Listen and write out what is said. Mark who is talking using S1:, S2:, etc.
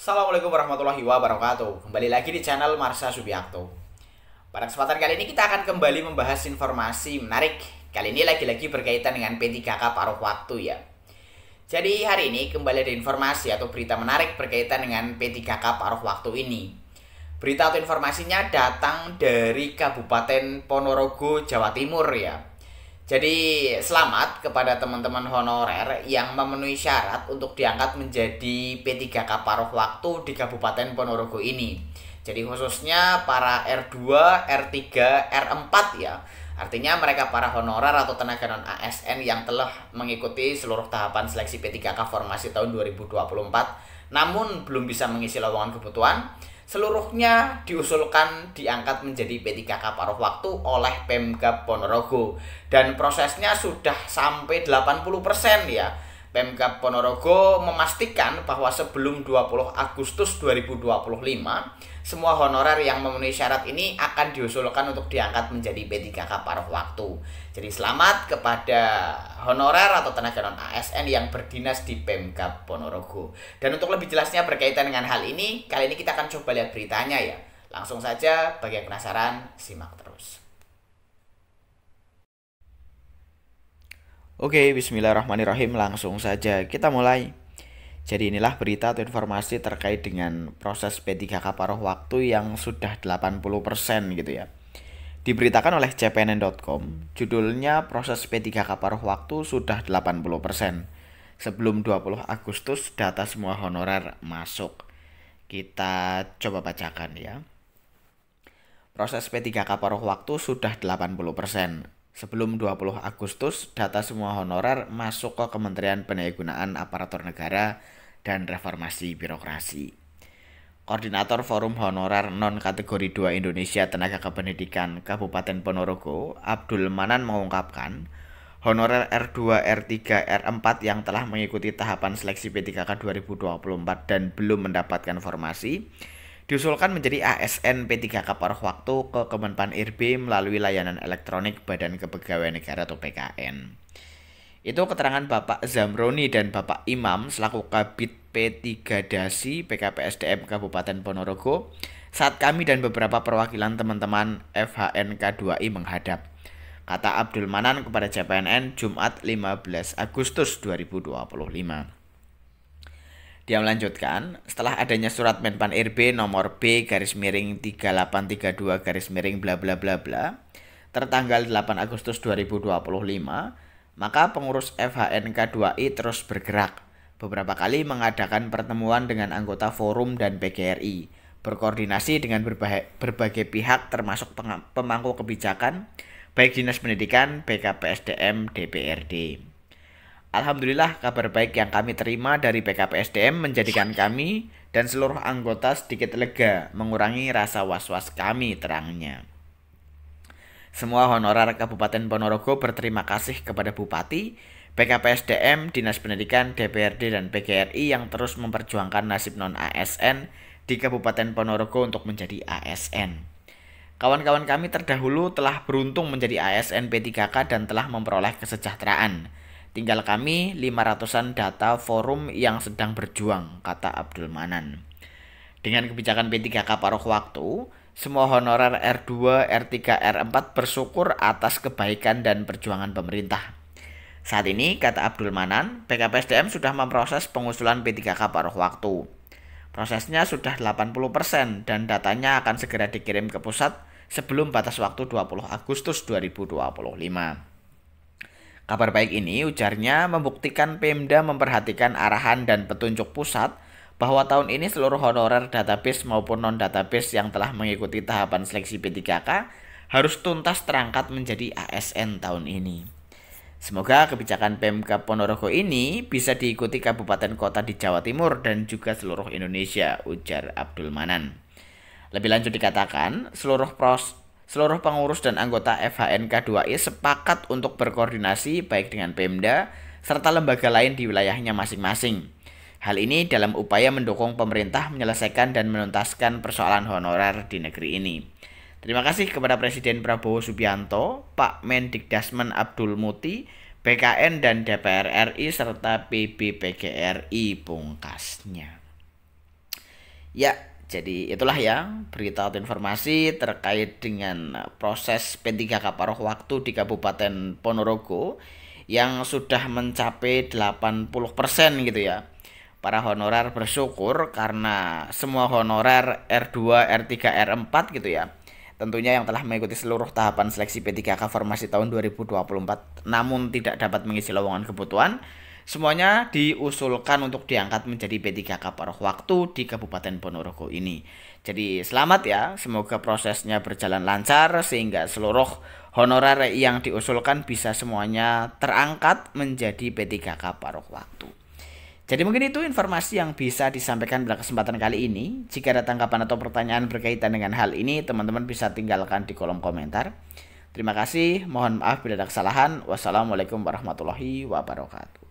S1: Assalamualaikum warahmatullahi wabarakatuh. Kembali lagi di channel Marsha Subiakto. Pada kesempatan kali ini kita akan kembali membahas informasi menarik. Kali ini lagi-lagi berkaitan dengan P3K paruh waktu ya. Jadi hari ini kembali ada informasi atau berita menarik berkaitan dengan P3K paruh waktu ini. Berita atau informasinya datang dari Kabupaten Ponorogo, Jawa Timur ya. Jadi selamat kepada teman-teman honorer yang memenuhi syarat untuk diangkat menjadi P3K paruh waktu di Kabupaten Ponorogo ini. Jadi khususnya para R2, R3, R4 ya. Artinya mereka para honorer atau tenaga non ASN yang telah mengikuti seluruh tahapan seleksi P3K formasi tahun 2024 namun belum bisa mengisi lowongan kebutuhan. Seluruhnya diusulkan diangkat menjadi P3K paruh waktu oleh Pemkab Ponorogo. Dan prosesnya sudah sampai 80% ya. Pemkab Ponorogo memastikan bahwa sebelum 20 Agustus 2025, semua honorer yang memenuhi syarat ini akan diusulkan untuk diangkat menjadi P3K paruh waktu. Jadi selamat kepada honorer atau tenaga non ASN yang berdinas di Pemkab Ponorogo. Dan untuk lebih jelasnya berkaitan dengan hal ini, kali ini kita akan coba lihat beritanya ya. Langsung saja, bagi yang penasaran, simak terus. Oke, bismillahirrahmanirrahim. Langsung saja kita mulai. Jadi inilah berita atau informasi terkait dengan proses P3K paruh waktu yang sudah 80% gitu ya. Diberitakan oleh cpnn.com, judulnya proses P3K paruh waktu sudah 80%. Sebelum 20 Agustus data semua honorer masuk. Kita coba bacakan ya. Proses P3K paruh waktu sudah 80%. Sebelum 20 Agustus, data semua honorer masuk ke Kementerian Pendayagunaan Aparatur Negara dan Reformasi Birokrasi. Koordinator Forum Honorer Non-Kategori 2 Indonesia Tenaga Kependidikan Kabupaten Ponorogo, Abdul Manan mengungkapkan, honorer R2, R3, R4 yang telah mengikuti tahapan seleksi P3K 2024 dan belum mendapatkan formasi, diusulkan menjadi ASN P3K paruh waktu ke Kemenpan-RB melalui layanan elektronik Badan Kepegawaian Negara atau PKN. Itu keterangan Bapak Zamroni dan Bapak Imam selaku Kabid P3 Dasi PKPSDM Kabupaten Ponorogo saat kami dan beberapa perwakilan teman-teman FHNK2I menghadap. Kata Abdul Manan kepada CPNN Jumat 15 Agustus 2025. Dia melanjutkan, setelah adanya surat Menpan RB nomor B/3832 bla bla bla bla tertanggal 8 Agustus 2025, maka pengurus FHNK2I terus bergerak. Beberapa kali mengadakan pertemuan dengan anggota forum dan PGRI, berkoordinasi dengan berbagai pihak termasuk pemangku kebijakan, baik Dinas Pendidikan, BKPSDM, DPRD. Alhamdulillah kabar baik yang kami terima dari PKPSDM menjadikan kami dan seluruh anggota sedikit lega, mengurangi rasa was-was kami, terangnya. Semua honorer Kabupaten Ponorogo berterima kasih kepada Bupati, PKPSDM, Dinas Pendidikan, DPRD, dan PGRI yang terus memperjuangkan nasib non-ASN di Kabupaten Ponorogo untuk menjadi ASN. Kawan-kawan kami terdahulu telah beruntung menjadi ASN P3K dan telah memperoleh kesejahteraan. Tinggal kami 500-an data forum yang sedang berjuang, kata Abdul Manan. Dengan kebijakan P3K paruh waktu, semua honorer R2, R3, R4 bersyukur atas kebaikan dan perjuangan pemerintah. Saat ini, kata Abdul Manan, PKPSDM sudah memproses pengusulan P3K paruh waktu. Prosesnya sudah 80% dan datanya akan segera dikirim ke pusat sebelum batas waktu 20 Agustus 2025. Kabar baik ini, ujarnya, membuktikan Pemda memperhatikan arahan dan petunjuk pusat bahwa tahun ini seluruh honorer database maupun non-database yang telah mengikuti tahapan seleksi P3K harus tuntas terangkat menjadi ASN tahun ini. Semoga kebijakan Pemkab Ponorogo ini bisa diikuti kabupaten kota di Jawa Timur dan juga seluruh Indonesia, ujar Abdul Manan. Lebih lanjut dikatakan, seluruh pengurus dan anggota FHNK2I sepakat untuk berkoordinasi baik dengan Pemda serta lembaga lain di wilayahnya masing-masing. Hal ini dalam upaya mendukung pemerintah menyelesaikan dan menuntaskan persoalan honorer di negeri ini. Terima kasih kepada Presiden Prabowo Subianto, Pak Mendikdasmen Abdul Muti, BKN dan DPR RI serta PBPGRI, pungkasnya. Ya, jadi itulah ya berita atau informasi terkait dengan proses P3K paruh waktu di Kabupaten Ponorogo yang sudah mencapai 80% gitu ya. Para honorer bersyukur karena semua honorer R2, R3, R4 gitu ya. Tentunya yang telah mengikuti seluruh tahapan seleksi P3K formasi tahun 2024 namun tidak dapat mengisi lowongan kebutuhan, semuanya diusulkan untuk diangkat menjadi P3K paruh waktu di Kabupaten Ponorogo ini. Jadi selamat ya, semoga prosesnya berjalan lancar sehingga seluruh honorer yang diusulkan bisa semuanya terangkat menjadi P3K paruh waktu. Jadi mungkin itu informasi yang bisa disampaikan pada kesempatan kali ini. Jika ada tanggapan atau pertanyaan berkaitan dengan hal ini, teman-teman bisa tinggalkan di kolom komentar. Terima kasih, mohon maaf bila ada kesalahan. Wassalamualaikum warahmatullahi wabarakatuh.